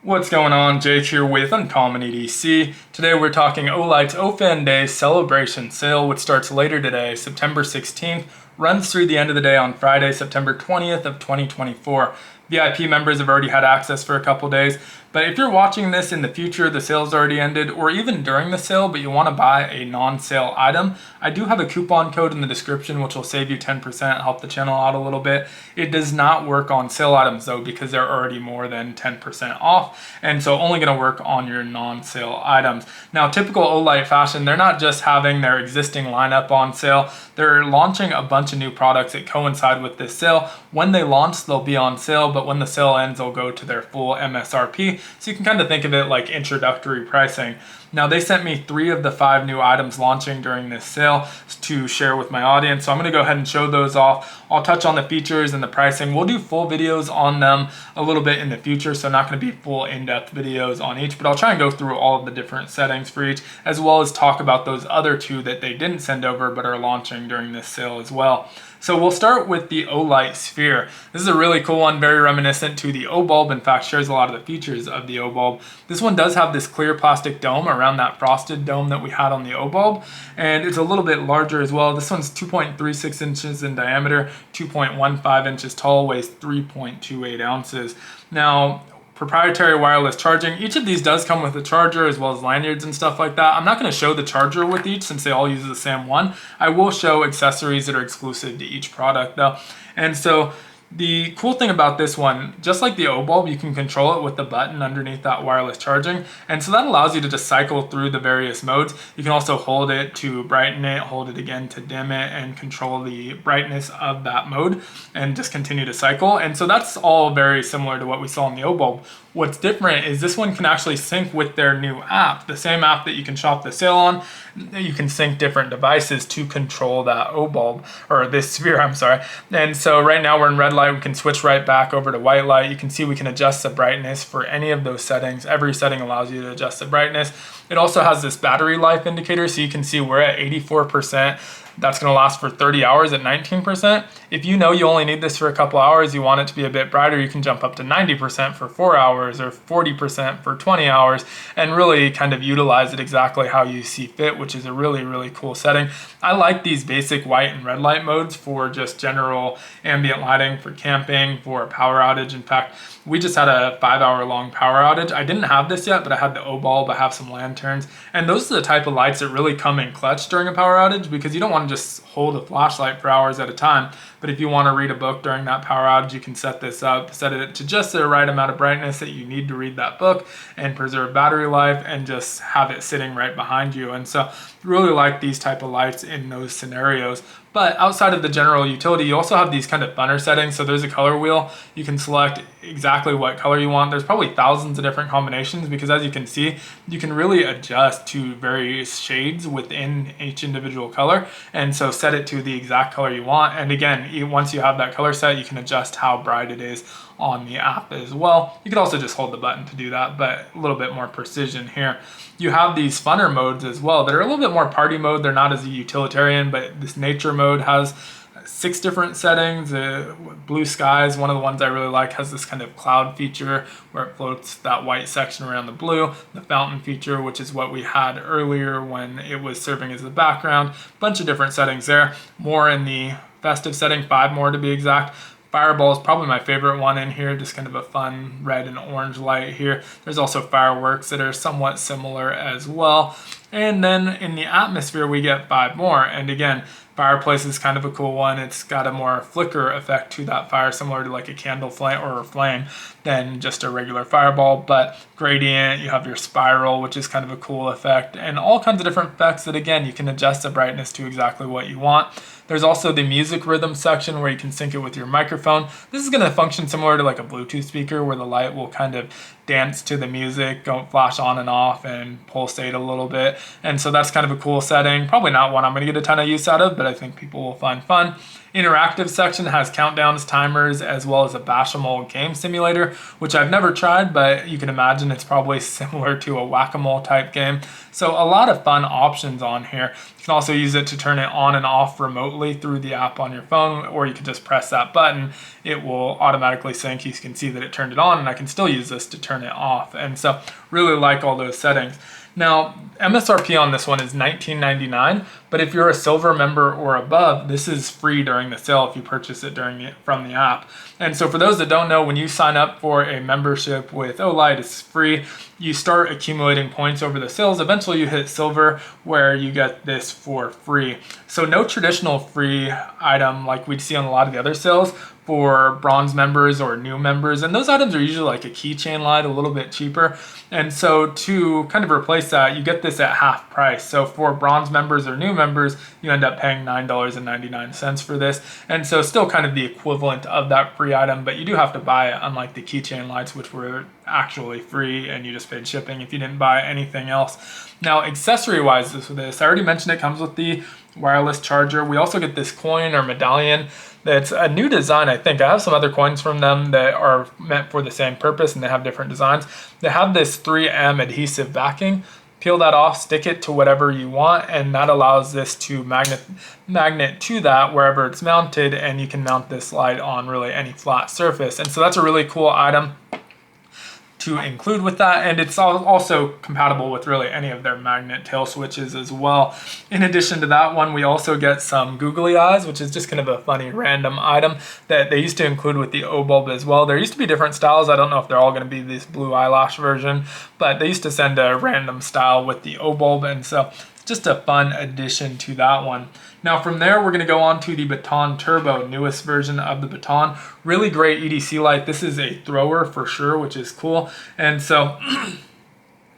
What's going on? Jake here with Uncommon EDC. Today we're talking Olight's Ofan Day Celebration Sale, which starts later today, September 16th, runs through the end of the day on Friday, September 20th of 2024. VIP members have already had access for a couple days, but if you're watching this in the future, the sale's already ended, or even during the sale, but you want to buy a non-sale item, I do have a coupon code in the description which will save you 10%, help the channel out a little bit. It does not work on sale items though, because they're already more than 10% off, and so only going to work on your non-sale items. Now, typical Olight fashion, they're not just having their existing lineup on sale, they're launching a bunch of new products that coincide with this sale. When they launch, they'll be on sale, but when the sale ends, they'll go to their full MSRP. So you can kind of think of it like introductory pricing. Now, they sent me 3 of the 5 new items launching during this sale to share with my audience. So I'm going to go ahead and show those off. I'll touch on the features and the pricing. We'll do full videos on them a little bit in the future, so not going to be full in-depth videos on each, but I'll try and go through all of the different settings for each, as well as talk about those other 2 that they didn't send over but are launching during this sale as well. So we'll start with the Ofan Sphere. This is a really cool one, very reminiscent to the O bulb. In fact, shares a lot of the features of the O bulb. This one does have this clear plastic dome around that frosted dome that we had on the O bulb, and it's a little bit larger as well. This one's 2.36 inches in diameter, 2.15 inches tall, weighs 3.28 ounces. Now, proprietary wireless charging. Each of these does come with a charger as well as lanyards and stuff like that. I'm not going to show the charger with each since they all use the same one. I will show accessories that are exclusive to each product though. And so the cool thing about this one, just like the O bulb, you can control it with the button underneath that wireless charging. And so that allows you to just cycle through the various modes. You can also hold it to brighten it, hold it again to dim it, and control the brightness of that mode and just continue to cycle. And so that's all very similar to what we saw in the O bulb. What's different is this one can actually sync with their new app, the same app that you can shop the sale on. You can sync different devices to control that O bulb, or this sphere, I'm sorry. And so right now we're in red light, we can switch right back over to white light. You can see we can adjust the brightness for any of those settings. Every setting allows you to adjust the brightness. It also has this battery life indicator, so you can see we're at 84%. That's going to last for 30 hours at 19%. If you know you only need this for a couple hours, you want it to be a bit brighter, you can jump up to 90% for 4 hours or 40% for 20 hours and really kind of utilize it exactly how you see fit, which is a really, really cool setting. I like these basic white and red light modes for just general ambient lighting, for camping, for a power outage. In fact, we just had a 5-hour long power outage. I didn't have this yet, but I had the O bulb, I have some lanterns, and those are the type of lights that really come in clutch during a power outage, because you don't want to just hold a flashlight for hours at a time. But if you want to read a book during that power outage, you can set this up, set it to just the right amount of brightness that you need to read that book and preserve battery life, and just have it sitting right behind you. And so really like these type of lights in those scenarios. But outside of the general utility, you also have these kind of funner settings. So there's a color wheel. You can select exactly what color you want. There's probably thousands of different combinations, because as you can see, you can really adjust to various shades within each individual color. And so set it to the exact color you want. And again, once you have that color set, you can adjust how bright it is on the app as well. You could also just hold the button to do that, but a little bit more precision here. You have these funner modes as well that are a little bit more party mode. They're not as utilitarian, but this nature mode has 6 different settings. Blue skies, one of the ones I really like, has this kind of cloud feature where it floats that white section around the blue. The fountain feature, which is what we had earlier when it was serving as the background. Bunch of different settings there. More in the festive setting, 5 more to be exact. Fireball is probably my favorite one in here, just kind of a fun red and orange light here. There's also fireworks that are somewhat similar as well. And then in the atmosphere, we get 5 more. And again, fireplace is kind of a cool one. It's got a more flicker effect to that fire, similar to like a candle flame or a flame than just a regular fireball. But gradient, you have your spiral, which is kind of a cool effect, and all kinds of different effects that, again, you can adjust the brightness to exactly what you want. There's also the music rhythm section where you can sync it with your microphone. This is going to function similar to like a Bluetooth speaker, where the light will kind of dance to the music, go flash on and off and pulsate a little bit. And so that's kind of a cool setting. Probably not one I'm going to get a ton of use out of, but I think people will find fun. Interactive section has countdowns, timers, as well as a Bashable game simulator, which I've never tried, but you can imagine it's probably similar to a whack-a-mole type game. So a lot of fun options on here. You can also use it to turn it on and off remotely through the app on your phone, or you can just press that button. It will automatically sync. You can see that it turned it on, and I can still use this to turn it off. And so really like all those settings. Now, MSRP on this one is $19.99, but if you're a silver member or above, this is free during the sale if you purchase it from the app. And so for those that don't know, when you sign up for a membership with Olight, it's free. You start accumulating points over the sales. Eventually you hit silver, where you get this for free. So no traditional free item like we'd see on a lot of the other sales for bronze members or new members. And those items are usually like a keychain light, a little bit cheaper. And so to kind of replace that, you get this at half price. So for bronze members or new members, you end up paying $9.99 for this. And so still kind of the equivalent of that free item, but you do have to buy it, unlike the keychain lights, which were actually free and you just paid shipping if you didn't buy anything else. Now, accessory wise with this, I already mentioned it comes with the wireless charger. We also get this coin or medallion that's a new design, I think. I have some other coins from them that are meant for the same purpose, and they have different designs. They have this 3M adhesive backing. Peel that off, stick it to whatever you want, and that allows this to magnet to that wherever it's mounted, and you can mount this light on really any flat surface. And so that's a really cool item to include with that, and it's also compatible with really any of their magnet tail switches as well. In addition to that one, we also get some googly eyes, which is just kind of a funny random item that they used to include with the O bulb as well. There used to be different styles. I don't know if they're all going to be this blue eyelash version, but they used to send a random style with the O bulb, and so just a fun addition to that one. Now from there, we're going to go on to the Baton Turbo, newest version of the Baton. Really great EDC light. This is a thrower for sure, which is cool. And so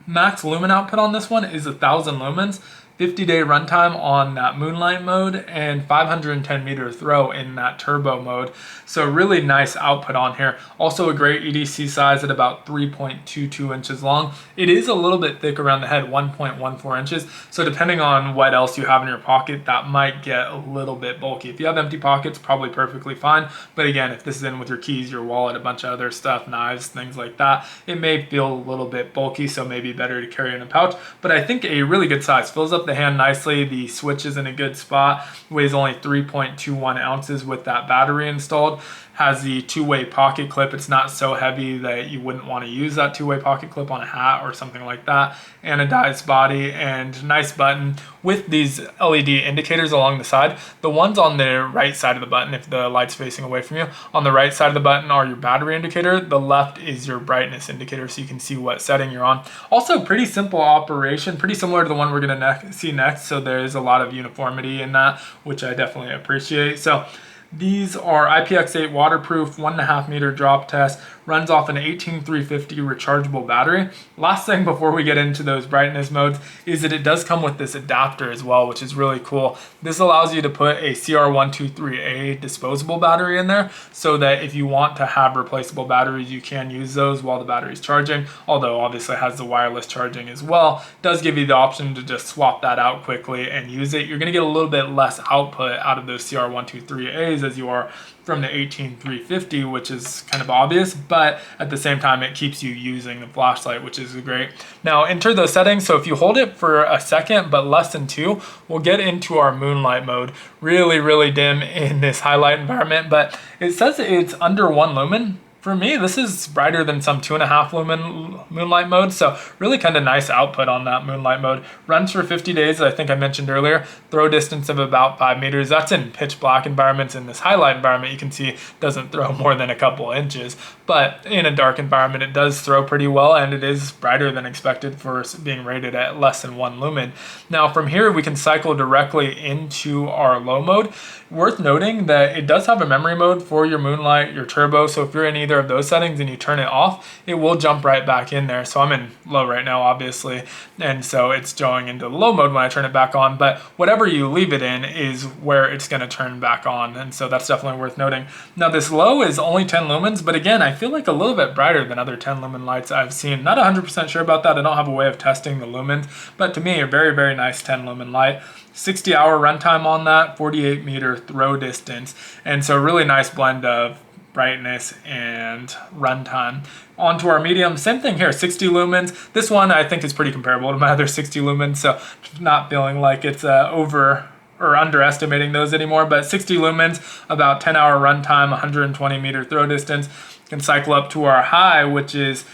max lumen output on this one is 1,000 lumens. 50-day runtime on that moonlight mode, and 510 meter throw in that turbo mode. So really nice output on here. Also a great EDC size at about 3.22 inches long. It is a little bit thick around the head, 1.14 inches. So depending on what else you have in your pocket, that might get a little bit bulky. If you have empty pockets, probably perfectly fine. But again, if this is in with your keys, your wallet, a bunch of other stuff, knives, things like that, it may feel a little bit bulky, so maybe better to carry in a pouch. But I think a really good size. Fills up the hand nicely. The switch is in a good spot. Weighs only 3.21 ounces with that battery installed. Has the two-way pocket clip. It's not so heavy that you wouldn't want to use that two-way pocket clip on a hat or something like that. Anodized body and nice button with these LED indicators along the side. The ones on the right side of the button, if the light's facing away from you, on the right side of the button are your battery indicator. The left is your brightness indicator, so you can see what setting you're on. Also pretty simple operation, pretty similar to the one we're going to see next. So there is a lot of uniformity in that, which I definitely appreciate. So these are IPX8 waterproof, 1.5 meter drop test, runs off an 18350 rechargeable battery. Last thing before we get into those brightness modes is that it does come with this adapter as well, which is really cool. This allows you to put a CR123A disposable battery in there, so that if you want to have replaceable batteries, you can use those while the battery's charging, although obviously it has the wireless charging as well. It does give you the option to just swap that out quickly and use it. You're going to get a little bit less output out of those CR123As as you are from the 18350, which is kind of obvious, but at the same time it keeps you using the flashlight, which is great. Now enter those settings. So if you hold it for a second but less than 2, we'll get into our moonlight mode. Really dim in this highlight environment, but it says it's under 1 lumen. For me, this is brighter than some 2.5 lumen moonlight mode, so really kind of nice output on that moonlight mode. Runs for 50 days, I think I mentioned earlier. Throw distance of about 5 meters. That's in pitch black environments. In this highlight environment, you can see it doesn't throw more than a couple inches, but in a dark environment, it does throw pretty well, and it is brighter than expected for being rated at less than 1 lumen. Now from here, we can cycle directly into our low mode. Worth noting that it does have a memory mode for your moonlight, your turbo, so if you're in either either of those settings and you turn it off, it will jump right back in there. So I'm in low right now, obviously, and so it's going into low mode when I turn it back on, but whatever you leave it in is where it's going to turn back on, and so that's definitely worth noting. Now this low is only 10 lumens, but again, I feel like a little bit brighter than other 10 lumen lights I've seen. Not 100% sure about that. I don't have a way of testing the lumens, but to me, a very, very nice 10 lumen light. 60-hour runtime on that, 48-meter throw distance, and so really nice blend of brightness and runtime. Onto our medium, same thing here, 60 lumens. This one I think is pretty comparable to my other 60 lumens, so not feeling like it's over or underestimating those anymore, but 60 lumens, about 10-hour runtime, 120-meter throw distance. Can cycle up to our high, which is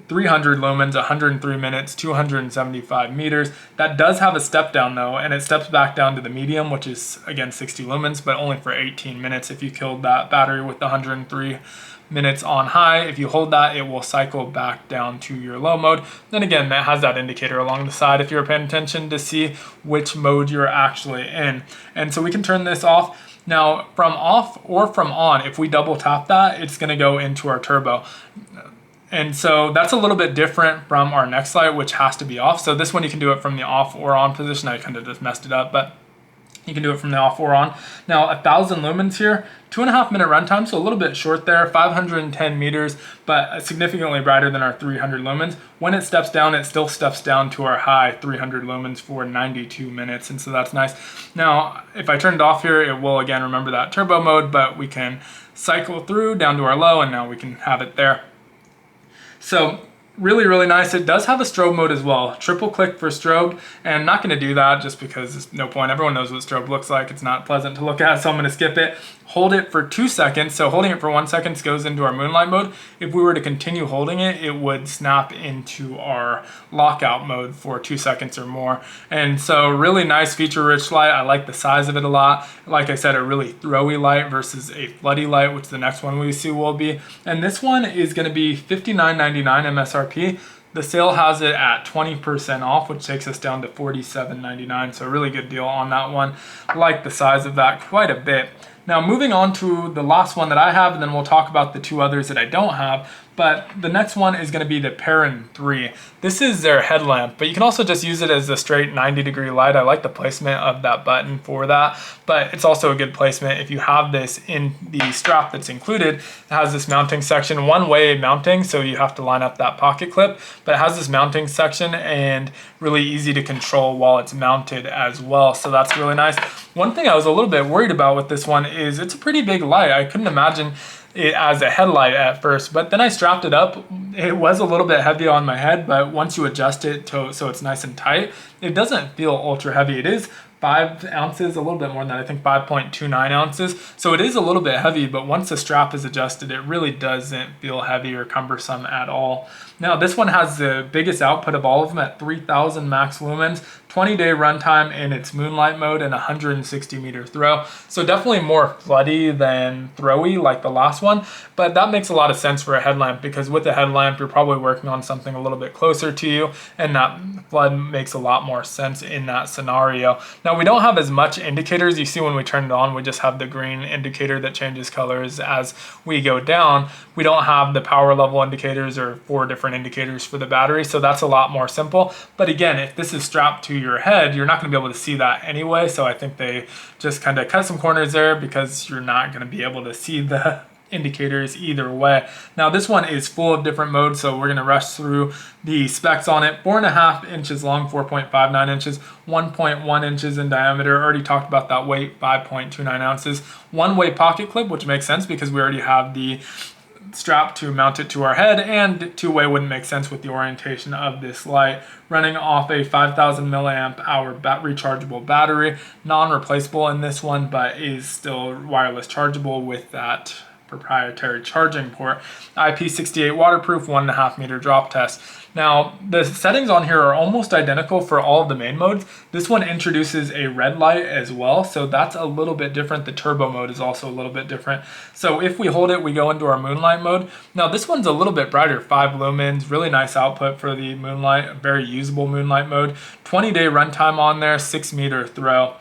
300 lumens, 103 minutes, 275 meters. That does have a step down though, and it steps back down to the medium, which is again 60 lumens, but only for 18 minutes if you killed that battery with the 103 minutes on high. If you hold that, it will cycle back down to your low mode. Then again, that has that indicator along the side if you're paying attention to see which mode you're actually in. And so we can turn this off. Now from off or from on, if we double tap that, it's gonna go into our turbo. And so that's a little bit different from our next light, which has to be off. So this one, you can do it from the off or on position. I kind of just messed it up, but you can do it from the off or on. Now 1,000 lumens here, 2.5 minute runtime, so a little bit short there, 510 meters, but significantly brighter than our 300 lumens. When it steps down, it still steps down to our high 300 lumens for 92 minutes, and so that's nice. Now, if I turn it off here, it will again remember that turbo mode, but we can cycle through down to our low, and now we can have it there. So really, really nice. It does have a strobe mode as well. Triple click for strobe, and I'm not going to do that just because there's no point. Everyone knows what strobe looks like. It's not pleasant to look at, so I'm going to skip it. Hold it for 2 seconds. So holding it for 1 second goes into our moonlight mode. If we were to continue holding it, it would snap into our lockout mode for 2 seconds or more. And so really nice feature-rich light. I like the size of it a lot. Like I said, a really throwy light versus a floody light, which the next one we see will be. And this one is going to be $59.99 MSRP. The sale has it at 20% off, which takes us down to $47.99. So a really good deal on that one. I like the size of that quite a bit. Now moving on to the last one that I have, and then we'll talk about the 2 others that I don't have. But the next one is going to be the Parin III. This is their headlamp, but you can also just use it as a straight 90-degree light. I like the placement of that button for that, but it's also a good placement if you have this in the strap that's included. It has this mounting section, one-way mounting, so you have to line up that pocket clip, but it has this mounting section and really easy to control while it's mounted as well, so that's really nice. One thing I was a little bit worried about with this one is it's a pretty big light. I couldn't imagine it as a headlight at first, but then I strapped it up. It was a little bit heavy on my head, but once you adjust it so it's nice and tight, it doesn't feel ultra heavy. It is 5 ounces, a little bit more than that, I think 5.29 ounces. So it is a little bit heavy, but once the strap is adjusted, it really doesn't feel heavy or cumbersome at all. Now this one has the biggest output of all of them at 3,000 max lumens, 20-day runtime in its moonlight mode, and 160-meter throw. So definitely more floody than throwy like the last one, but that makes a lot of sense for a headlamp because with a headlamp, you're probably working on something a little bit closer to you, and that flood makes a lot more sense in that scenario. Now we don't have as much indicators. You see when we turn it on, we just have the green indicator that changes colors as we go down. We don't have the power level indicators or 4 different indicators for the battery, so that's a lot more simple. But again, if this is strapped to your head, you're not going to be able to see that anyway, so I think they just kind of cut some corners there because you're not going to be able to see the indicators either way. Now this one is full of different modes, so we're going to rush through the specs on it. 4.5 inches long, 4.59 inches, 1.1 inches in diameter. Already talked about that weight, 5.29 ounces. One-way pocket clip, which makes sense because we already have the strap to mount it to our head, and 2-way wouldn't make sense with the orientation of this light. Running off a 5,000 milliamp hour rechargeable battery, non-replaceable in this one, but is still wireless chargeable with that proprietary charging port. IP68 waterproof, 1.5 meter drop test. Now the settings on here are almost identical for all of the main modes. This one introduces a red light as well, so that's a little bit different. The turbo mode is also a little bit different. So if we hold it, we go into our moonlight mode. Now this one's a little bit brighter, 5 lumens, really nice output for the moonlight, very usable moonlight mode. 20-day runtime on there, 6-meter throw.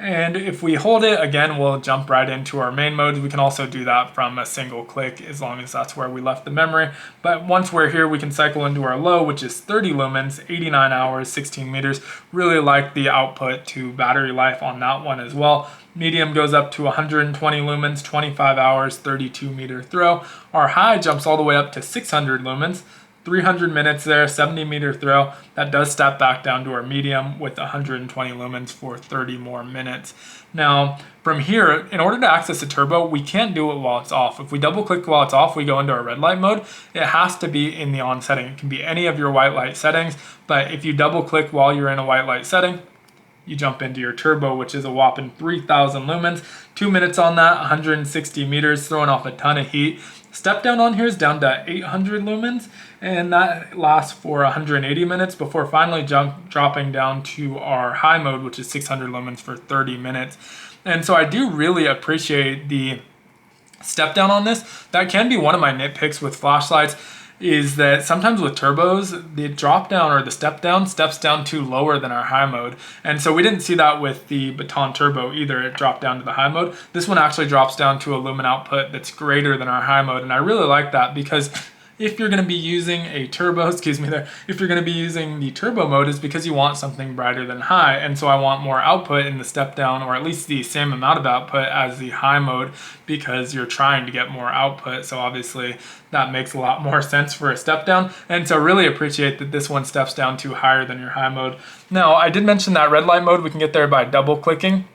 And if we hold it, again, we'll jump right into our main mode. We can also do that from a single click as long as that's where we left the memory. But once we're here, we can cycle into our low, which is 30 lumens, 89 hours, 16 meters. Really like the output to battery life on that one as well. Medium goes up to 120 lumens, 25 hours, 32 meter throw. Our high jumps all the way up to 600 lumens. 300 minutes there, 70 meter throw. That does step back down to our medium with 120 lumens for 30 more minutes. Now, from here, in order to access the turbo, we can't do it while it's off. If we double click while it's off, we go into our red light mode. It has to be in the on setting. It can be any of your white light settings, but if you double click while you're in a white light setting, you jump into your turbo, which is a whopping 3,000 lumens. 2 minutes on that, 160 meters, throwing off a ton of heat. Step down on here is down to 800 lumens, and that lasts for 180 minutes before finally dropping down to our high mode, which is 600 lumens for 30 minutes. And so I do really appreciate the step down on this. That can be one of my nitpicks with flashlights, is that sometimes with turbos, the drop down or the step down steps down too lower than our high mode. And so we didn't see that with the Baton Turbo either. It dropped down to the high mode. This one actually drops down to a lumen output that's greater than our high mode. And I really like that, because if you're going to be using a turbo, if you're going to be using the turbo mode, is because you want something brighter than high. And so I want more output in the step down, or at least the same amount of output as the high mode, because you're trying to get more output. So obviously that makes a lot more sense for a step down. And so really appreciate that this one steps down to higher than your high mode. Now, I did mention that red light mode, we can get there by double clicking.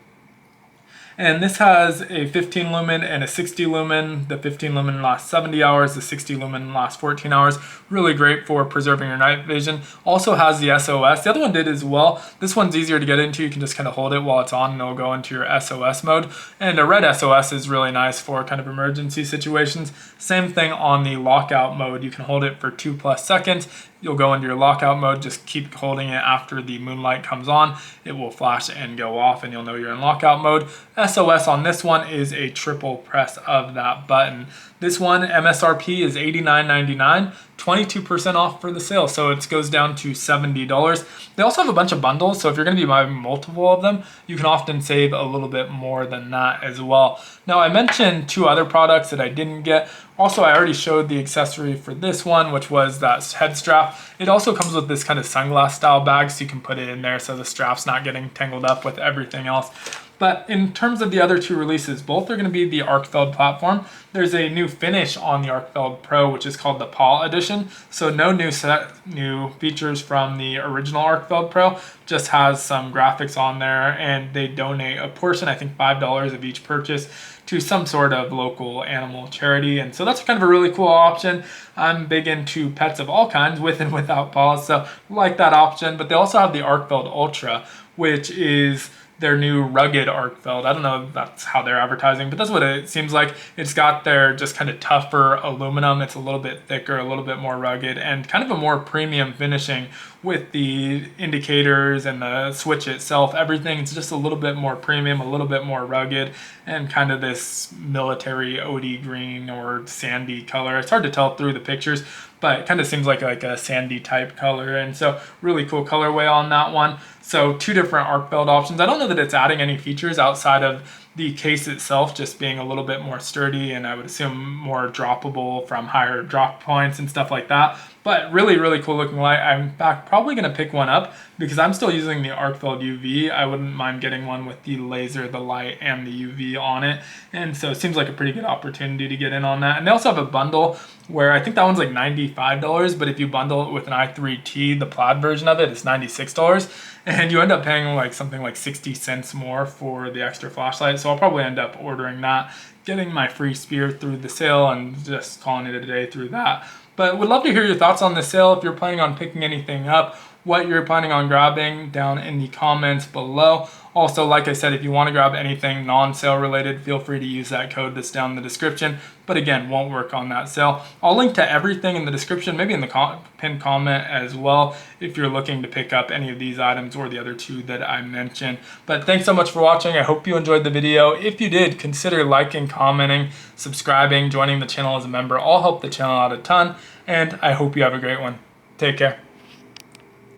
And this has a 15 lumen and a 60 lumen. The 15 lumen lasts 70 hours, the 60 lumen lasts 14 hours. Really great for preserving your night vision. Also has the SOS. The other one did as well. This one's easier to get into. You can just kind of hold it while it's on and it'll go into your SOS mode. And a red SOS is really nice for kind of emergency situations. Same thing on the lockout mode. You can hold it for 2+ seconds. You'll go into your lockout mode, just keep holding it after the moonlight comes on. It will flash and go off and you'll know you're in lockout mode. SOS on this one is a triple press of that button. This one, MSRP is $89.99, 22% off for the sale, so it goes down to $70. They also have a bunch of bundles, so if you're going to be buying multiple of them, you can often save a little bit more than that as well. Now, I mentioned 2 other products that I didn't get. Also, I already showed the accessory for this one, which was that head strap. It also comes with this kind of sunglass style bag, so you can put it in there so the strap's not getting tangled up with everything else. But in terms of the other 2 releases, both are going to be the Arkfeld platform. There's a new finish on the Arkfeld Pro, which is called the Paw Edition. So no new features from the original Arkfeld Pro, just has some graphics on there, and they donate a portion, I think $5 of each purchase, to some sort of local animal charity. And so that's kind of a really cool option. I'm big into pets of all kinds, with and without paws, so like that option. But they also have the Arkfeld Ultra, which is their new rugged Arkfeld. I don't know if that's how they're advertising, but that's what it seems like. It's got their just kind of tougher aluminum. It's a little bit thicker, a little bit more rugged, and kind of a more premium finishing with the indicators and the switch itself. Everything's just a little bit more premium, a little bit more rugged, and kind of this military OD green or sandy color. It's hard to tell through the pictures, but it kind of seems like a sandy type color. And so really cool colorway on that one. So 2 different Arkfeld options. I don't know that it's adding any features outside of the case itself just being a little bit more sturdy, and I would assume more droppable from higher drop points and stuff like that. But really, really cool looking light. I'm in fact probably going to pick one up because I'm still using the Arkfeld UV. I wouldn't mind getting one with the laser, the light, and the UV on it. And so it seems like a pretty good opportunity to get in on that. And they also have a bundle where I think that one's like $95, but if you bundle it with an i3T, the plaid version of it, it's $96. And you end up paying like something like 60 cents more for the extra flashlight. So I'll probably end up ordering that, getting my free Sphere through the sale, and just calling it a day through that. But would love to hear your thoughts on the sale. If you're planning on picking anything up, what you're planning on grabbing, down in the comments below. Also, like I said, if you want to grab anything non-sale related, feel free to use that code that's down in the description. But again, won't work on that sale. I'll link to everything in the description, maybe in the pinned comment as well, if you're looking to pick up any of these items or the other 2 that I mentioned. But thanks so much for watching. I hope you enjoyed the video. If you did, consider liking, commenting, subscribing, joining the channel as a member. All help the channel out a ton. And I hope you have a great one. Take care.